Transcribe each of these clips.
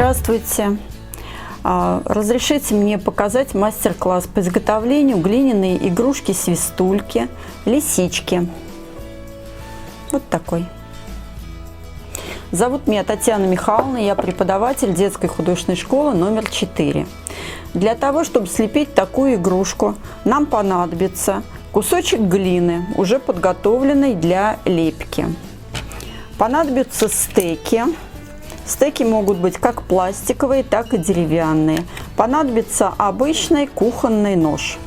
Здравствуйте! Разрешите мне показать мастер-класс по изготовлению глиняной игрушки-свистульки, лисички. Вот такой. Зовут меня Татьяна Михайловна, я преподаватель детской художественной школы номер 4. Для того, чтобы слепить такую игрушку, нам понадобится кусочек глины, уже подготовленный для лепки. Понадобятся стеки. Стеки могут быть как пластиковые, так и деревянные. Понадобится обычный кухонный нож.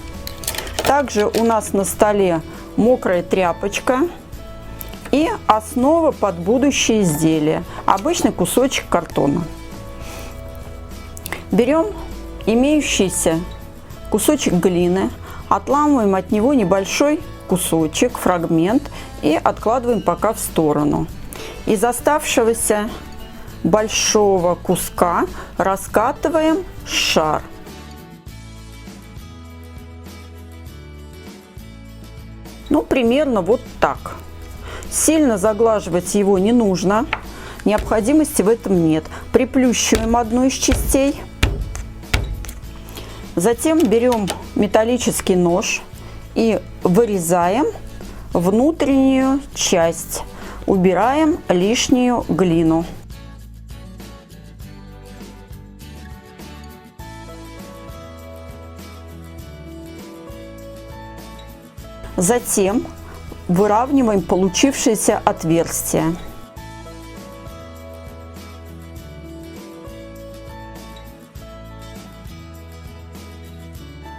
Также у нас на столе мокрая тряпочка и основа под будущее изделие. Обычный кусочек картона. Берем имеющийся кусочек глины, отламываем от него небольшой кусочек, фрагмент и откладываем пока в сторону. Из оставшегося большого куска раскатываем шар. Примерно вот так. Сильно заглаживать его не нужно, необходимости в этом нет. Приплющиваем одну из частей. Затем берем металлический нож и вырезаем внутреннюю часть. Убираем лишнюю глину. Затем выравниваем получившееся отверстие.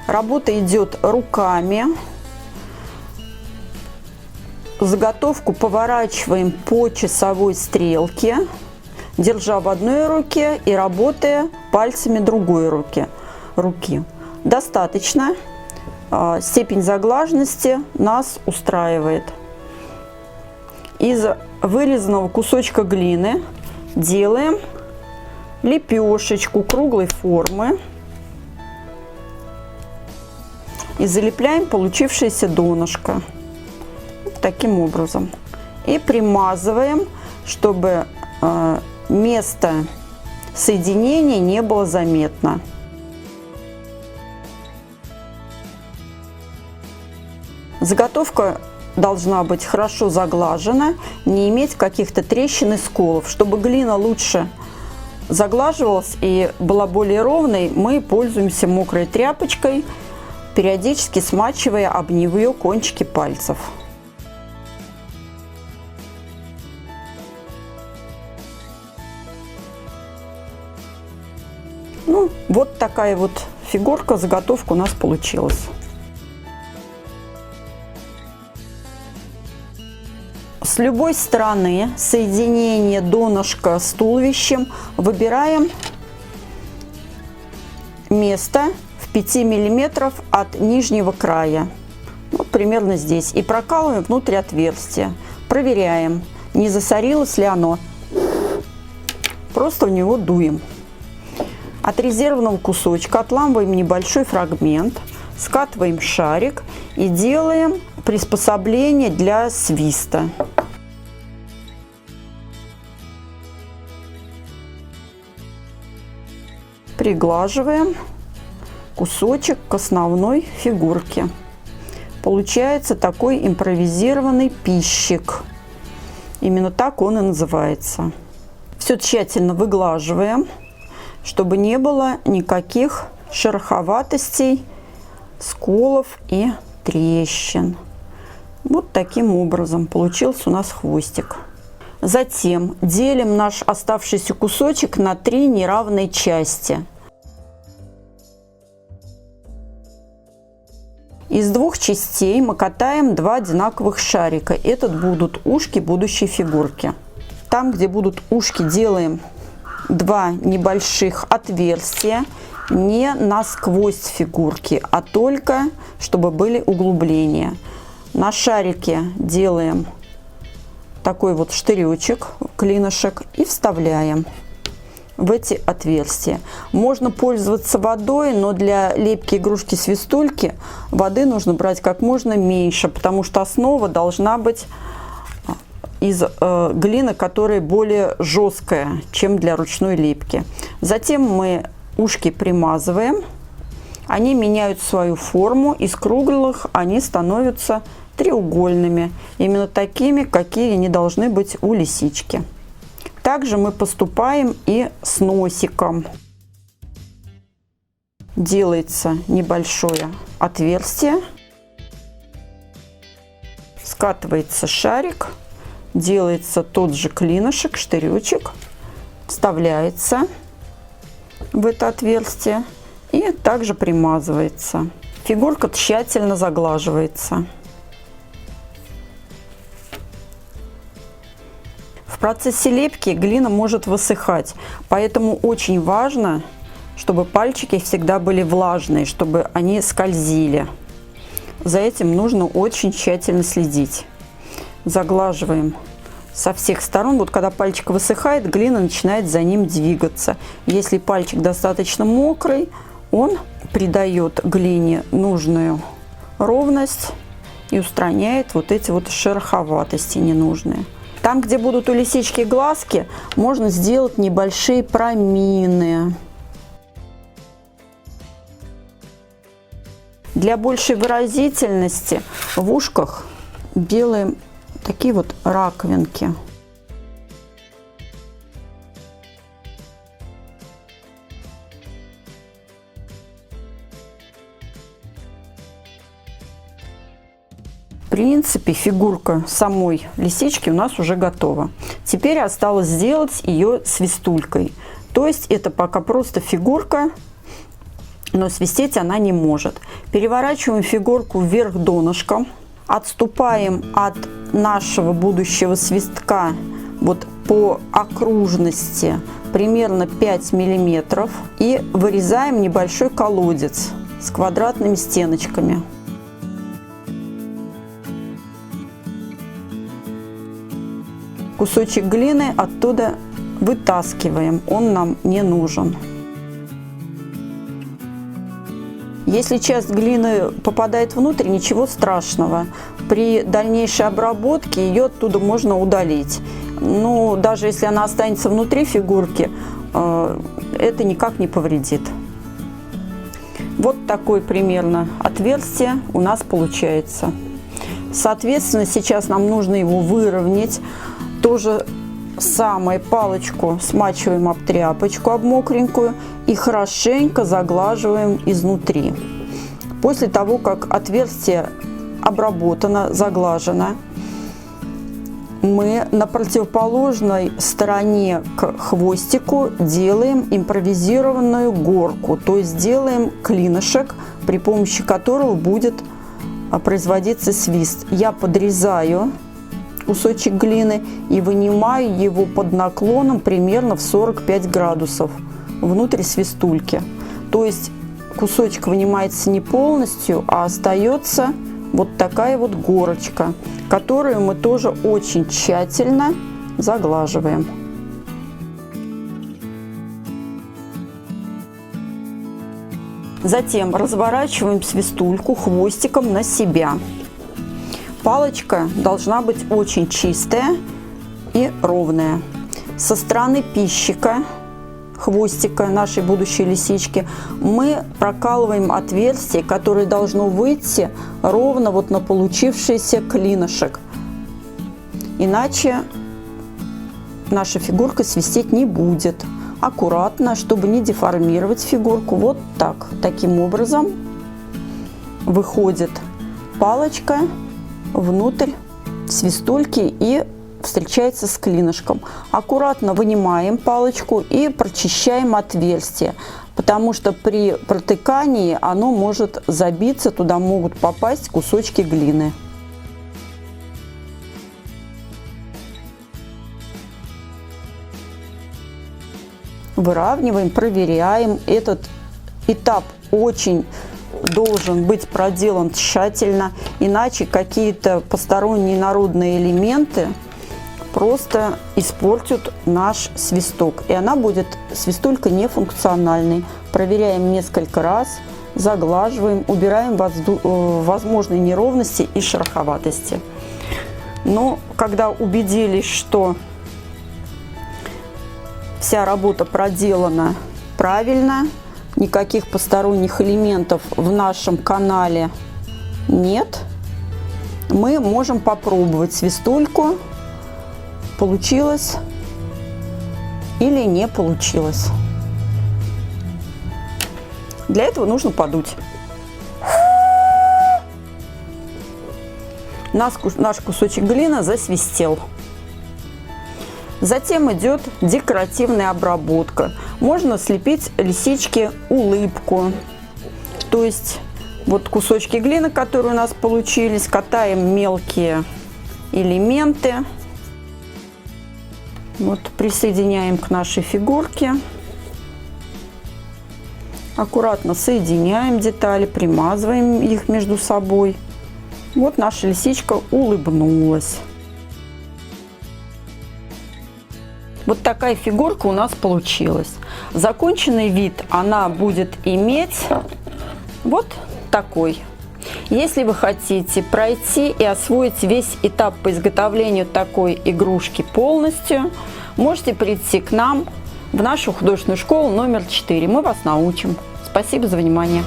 Работа идет руками. Заготовку поворачиваем по часовой стрелке, держа в одной руке и работая пальцами другой руки. Достаточно. Степень заглаженности нас устраивает. Из вырезанного кусочка глины делаем лепешечку круглой формы и залепляем получившееся донышко таким образом и примазываем, чтобы место соединения не было заметно. Заготовка должна быть хорошо заглажена, не иметь каких-то трещин и сколов. Чтобы глина лучше заглаживалась и была более ровной, мы пользуемся мокрой тряпочкой, периодически смачивая об нее кончики пальцев. Вот такая вот фигурка, заготовка у нас получилась. С любой стороны соединения донышка с туловищем выбираем место в 5 мм от нижнего края, примерно здесь, и прокалываем внутрь отверстия. Проверяем, не засорилось ли оно. Просто в него дуем. От резервного кусочка отламываем небольшой фрагмент, скатываем шарик и делаем приспособление для свиста. Приглаживаем кусочек к основной фигурке. Получается такой импровизированный пищик. Именно так он и называется. Все тщательно выглаживаем, чтобы не было никаких шероховатостей, сколов и трещин. Вот таким образом получился у нас хвостик. Затем делим наш оставшийся кусочек на 3 неравные части. Из 2 частей мы катаем 2 одинаковых шарика. Это будут ушки будущей фигурки. Там, где будут ушки, делаем 2 небольших отверстия, не насквозь фигурки, а только чтобы были углубления. На шарике делаем такой вот штыречек, клинышек, и вставляем в эти отверстия. Можно пользоваться водой, но для лепки игрушки-свистульки воды нужно брать как можно меньше, потому что основа должна быть из глины, которая более жесткая, чем для ручной лепки. Затем мы ушки примазываем. Они меняют свою форму. Из круглых они становятся треугольными. Именно такими, какие они должны быть у лисички. Также мы поступаем и с носиком. Делается небольшое отверстие. Скатывается шарик, делается тот же клинышек, штыречек, вставляется в это отверстие и также примазывается. Фигурка тщательно заглаживается. В процессе лепки глина может высыхать, поэтому очень важно, чтобы пальчики всегда были влажные, чтобы они скользили. За этим нужно очень тщательно следить. Заглаживаем со всех сторон. Вот когда пальчик высыхает, глина начинает за ним двигаться. Если пальчик достаточно мокрый, он придает глине нужную ровность и устраняет вот эти вот шероховатости ненужные. Там, где будут у лисички глазки, можно сделать небольшие промины. Для большей выразительности в ушках делаем такие вот раковинки. В принципе, фигурка самой лисички у нас уже готова. Теперь осталось сделать ее свистулькой. То есть это пока просто фигурка, но свистеть она не может. Переворачиваем фигурку вверх донышком, отступаем от нашего будущего свистка вот по окружности примерно 5 миллиметров и вырезаем небольшой колодец с квадратными стеночками. Кусочек глины оттуда вытаскиваем, он нам не нужен. Если часть глины попадает внутрь, ничего страшного. При дальнейшей обработке ее оттуда можно удалить. Но даже если она останется внутри фигурки, это никак не повредит. Вот такое примерно отверстие у нас получается. Соответственно, сейчас нам нужно его выровнять. То же самое, палочку смачиваем об тряпочку, об мокренькую, и хорошенько заглаживаем изнутри. После того, как отверстие обработано, заглажено, мы на противоположной стороне к хвостику делаем импровизированную горку, то есть делаем клинышек, при помощи которого будет производиться свист. Я подрезаю кусочек глины и вынимаю его под наклоном примерно в 45 градусов внутрь свистульки. То есть кусочек вынимается не полностью, а остается вот такая вот горочка, которую мы тоже очень тщательно заглаживаем. Затем разворачиваем свистульку хвостиком на себя. Палочка должна быть очень чистая и ровная. Со стороны пищика, хвостика нашей будущей лисички, мы прокалываем отверстие, которое должно выйти ровно вот на получившийся клинышек. Иначе наша фигурка свистеть не будет. Аккуратно, чтобы не деформировать фигурку, вот так. Таким образом выходит палочка внутрь свистульки и встречается с клинышком. Аккуратно вынимаем палочку и прочищаем отверстие, потому что при протыкании оно может забиться, туда могут попасть кусочки глины. Выравниваем, проверяем. Этот этап очень должен быть проделан тщательно, иначе какие-то посторонние народные элементы просто испортят наш свисток, и она будет, свистулька, нефункциональной. Проверяем несколько раз, заглаживаем, убираем возможные неровности и шероховатости. Но когда убедились, что вся работа проделана правильно, никаких посторонних элементов в нашем канале нет, мы можем попробовать свистульку, получилось или не получилось. Для этого нужно подуть. Наш кусочек глины засвистел. Затем идет декоративная обработка. Можно слепить лисичке улыбку. То есть вот кусочки глины, которые у нас получились, катаем мелкие элементы. Вот присоединяем к нашей фигурке. Аккуратно соединяем детали, примазываем их между собой. Вот наша лисичка улыбнулась. Вот такая фигурка у нас получилась. Законченный вид она будет иметь вот такой. Если вы хотите пройти и освоить весь этап по изготовлению такой игрушки полностью, можете прийти к нам в нашу художественную школу номер 4. Мы вас научим. Спасибо за внимание.